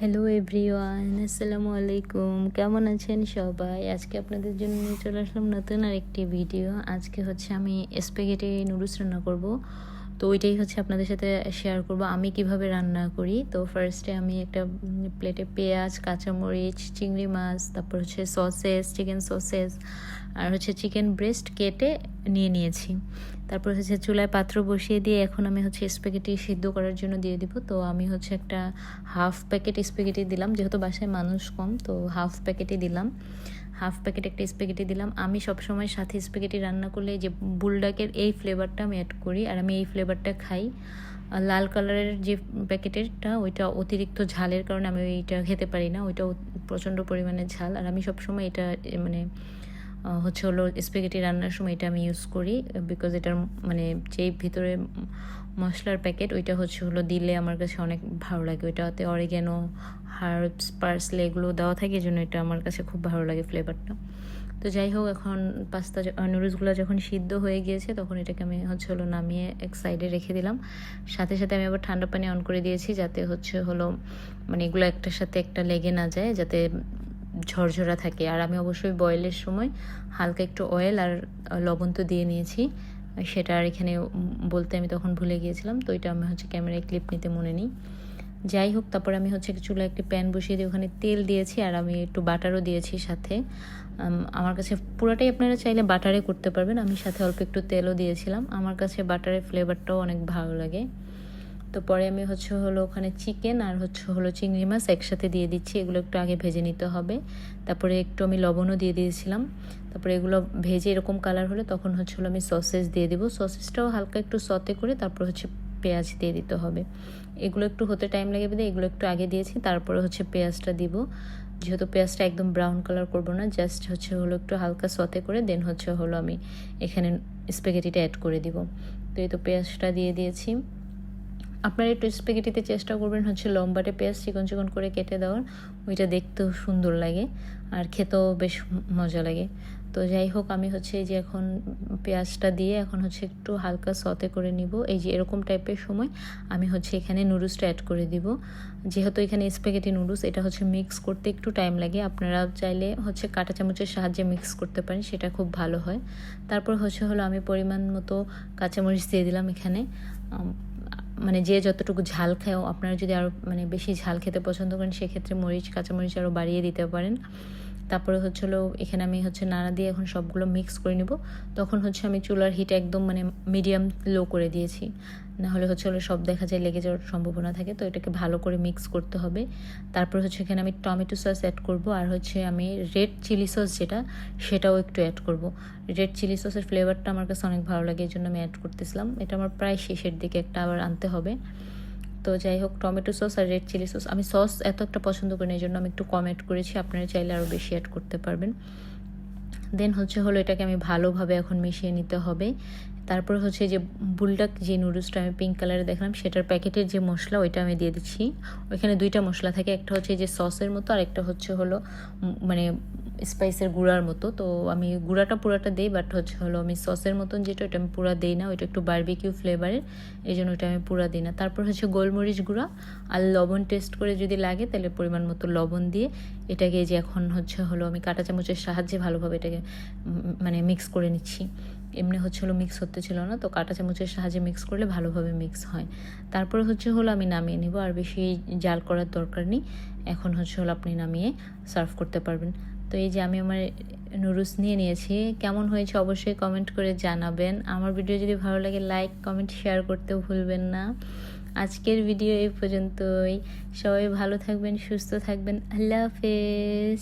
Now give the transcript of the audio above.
Hello everyone, আসসালামু আলাইকুম। কেমন আছেন সবাই? আজকে আপনাদের জন্য নিয়ে চলে আসলাম নতুন আরেকটি ভিডিও। আজকে হচ্ছে আমি স্প্যাগেটি নুডলস রান্না করব। তো ওইটাই হচ্ছে আপনাদের সাথে শেয়ার করব আমি কিভাবে রান্না করি। তো ফার্স্টে আমি একটা প্লেটে পেঁয়াজ, কাঁচামরিচ, চিংড়ি মাছ, তারপর হচ্ছে সসেস, চিকেন সসেস আর হচ্ছে চিকেন ব্রেস্ট কেটে নিয়েছি। তারপর হচ্ছে চুলায় পাত্র বসিয়ে দিয়ে এখন আমি হচ্ছে স্প্যাগেটি সিদ্ধ করার জন্য দিয়ে দিব। তো আমি হচ্ছে একটা হাফ প্যাকেট স্প্যাগেটি দিলাম, যেহেতু বাসায় মানুষ কম তো হাফ প্যাকেটই দিলাম। হাফ প্যাকেট একটা স্প্যাগেটি দিলাম। আমি সবসময় সাথে স্প্যাগেটি রান্না করলে যে বুলডাকের এই ফ্লেভারটা আমি অ্যাড করি, আর আমি এই ফ্লেভারটা খাই। লাল কালারের যে প্যাকেটেরটা ওইটা অতিরিক্ত ঝালের কারণে আমি ওইটা খেতে পারি না, ওইটা প্রচণ্ড পরিমাণে ঝাল। আর আমি সবসময় এটা মানে হচ্ছে হলো স্প্যাগেটি রান্নার সময় এটা আমি ইউজ করি, বিকজ এটার মানে যেই ভিতরে মশলার প্যাকেট ওইটা হচ্ছে হলো দিলে আমার কাছে অনেক ভালো লাগে। ওইটাতে অরিগ্যানো, হার্বস, পার্সলে এগুলো দেওয়া থাকে, এই জন্য এটা আমার কাছে খুব ভালো লাগে ফ্লেভারটা। তো যাই হোক, এখন নুডলসগুলো যখন সিদ্ধ হয়ে গিয়েছে তখন এটাকে আমি হচ্ছে হলো নামিয়ে এক সাইডে রেখে দিলাম। সাথে সাথে আমি আবার ঠান্ডা পানি অন করে দিয়েছি, যাতে হচ্ছে হলো মানে এগুলো একটার সাথে একটা লেগে না যায়, যাতে ঝরঝরা থাকে। আর আমি অবশ্যই বয়েলের সময় হালকা একটু অয়েল আর লবণ তো দিয়ে নিয়েছি, সেটা আর এখানে বলতে আমি তখন ভুলে গিয়েছিলাম। তো এটা আমি হচ্ছে ক্যামেরায় ক্লিপ নিতে মনে নেই। যাই হোক, তারপর আমি হচ্ছে চুলায় একটি প্যান বসিয়ে দিয়ে ওখানে তেল দিয়েছি, আর আমি একটু বাটারও দিয়েছি সাথে। আমার কাছে পুরোটাই আপনারা চাইলে বাটারে করতে পারবেন, আমি সাথে অল্প একটু তেলও দিয়েছিলাম। আমার কাছে বাটারের ফ্লেভারটাও অনেক ভালো লাগে। তো পরে আমি হচ্ছে হলো ওখানে চিকেন আর হচ্ছে হলো চিংড়ি মাছ একসাথে দিয়ে দিচ্ছি। এগুলো একটু আগে ভেজে নিতে হবে। তারপরে একটু আমি লবণও দিয়ে দিয়েছিলাম। তারপরে এগুলো ভেজে এরকম কালার হলে তখন হচ্ছে হলো আমি সসেস দিয়ে দেবো। সসেসটাও হালকা একটু সতে করে তারপর হচ্ছে পেঁয়াজ দিয়ে দিতে হবে। এগুলো একটু হতে টাইম লাগে বলে এগুলো একটু আগে দিয়েছি, তারপরে হচ্ছে পেঁয়াজটা দিব। যেহেতু পেঁয়াজটা একদম ব্রাউন কালার করবো না, জাস্ট হচ্ছে হলো একটু হালকা সতে করে দেন হচ্ছে হলো আমি এখানে স্প্যাগেটিটা অ্যাড করে দিব। তো এই তো পেঁয়াজটা দিয়ে দিয়েছি। আপনারা একটু স্প্যাগেটিতে চেষ্টা করবেন হচ্ছে লম্বাটে পেঁয়াজ চিকন চিকন করে কেটে দেওয়ার, ওইটা দেখতেও সুন্দর লাগে আর খেতেও বেশ মজা লাগে। তো যাই হোক, আমি হচ্ছে এই যে এখন পেঁয়াজটা দিয়ে এখন হচ্ছে একটু হালকা সতে করে নিব। এই যে এরকম টাইপের সময় আমি হচ্ছে এখানে নুডলসটা অ্যাড করে দিব। যেহেতু এখানে স্প্যাগেটি নুডলস, এটা হচ্ছে মিক্স করতে একটু টাইম লাগে। আপনারা চাইলে হচ্ছে কাঁটা চামচের সাহায্যে মিক্স করতে পারেন, সেটা খুব ভালো হয়। তারপর হচ্ছে হলো আমি পরিমাণ মতো কাঁচামরিচ দিয়ে দিলাম এখানে। মানে যে যতটুকু ঝাল খায়ও, আপনারা যদি আরও মানে বেশি ঝাল খেতে পছন্দ করেন সেক্ষেত্রে কাঁচামরিচ আরও বাড়িয়ে দিতে পারেন। তারপরে হচ্ছে হলো এখানে আমি হচ্ছে নাড়া দিয়ে এখন সবগুলো মিক্স করে নেব। তখন হচ্ছে আমি চুলার হিট একদম মানে মিডিয়াম লো করে দিয়েছি, নাহলে হচ্ছে হলো সব দেখা যায় লেগে যাওয়ার সম্ভাবনা থাকে। তো এটাকে ভালো করে মিক্স করতে হবে। তারপর হচ্ছে এখানে আমি টমেটো সস অ্যাড করব, আর হচ্ছে আমি রেড চিলি সস সেটাও একটু অ্যাড করব। রেড চিলি সসের ফ্লেভারটা আমার কাছে অনেক ভালো লাগে, এই জন্য আমি অ্যাড করতেছিলাম। এটা আমার প্রায় শেষের দিকে একটা আবার আনতে হবে। তো যাই হোক, টমেটো সস আর রেড চিলি সস, আমি সস এত একটা পছন্দ করি না, এই জন্য আমি একটু কম অ্যাড করেছি। আপনারা চাইলে আরও বেশি অ্যাড করতে পারবেন। দেন হচ্ছে হলো এটাকে আমি ভালোভাবে এখন মিশিয়ে নিতে হবে। তারপর হচ্ছে যে বুলডাক যে নুডলসটা আমি পিঙ্ক কালারে দেখলাম, সেটার প্যাকেটের যে মশলা ওইটা আমি দিয়ে দিচ্ছি। ওইখানে দুইটা মশলা থাকে, একটা হচ্ছে যে সসের মতো আর একটা হচ্ছে হলো মানে স্পাইসের গুঁড়ার মতো। তো আমি গুঁড়াটা পুরাটা দিই, বাট হচ্ছে হলো আমি সসের মতন যেটা ওইটা আমি পুরা দিই না, ওইটা একটু বারবিকিউ ফ্লেভারের, এই জন্য ওইটা আমি পুরা দিই না। তারপর হচ্ছে গোলমরিচ গুঁড়া আর লবণ টেস্ট করে যদি লাগে তাহলে পরিমাণ মতো লবণ দিয়ে এটাকে যে এখন হচ্ছে হলো আমি কাঁটা চামচের সাহায্যে ভালোভাবে এটাকে মানে মিক্স করে নিচ্ছি। এমনি হচ্ছে হলো মিক্স হতে ছিল না, তো কাঁটা চামচের সাহায্যে মিক্স করলে ভালোভাবে মিক্স হয়। তারপরে হচ্ছে হলো আমি নামিয়ে নিব, আর বেশি জাল করার দরকার নেই। এখন হচ্ছে হলো আপনি নামিয়ে সার্ভ করতে পারবেন। তো এই যে আমি আমার নুডলস নিয়ে নিয়েছি, কেমন হয়েছে অবশ্যই কমেন্ট করে জানাবেন। আমার ভিডিও যদি ভালো লাগে লাইক, কমেন্ট, শেয়ার করতেও ভুলবেন না। আজকের ভিডিও এই পর্যন্তই। সবাই ভালো থাকবেন, সুস্থ থাকবেন। আল্লাহ হাফেজ।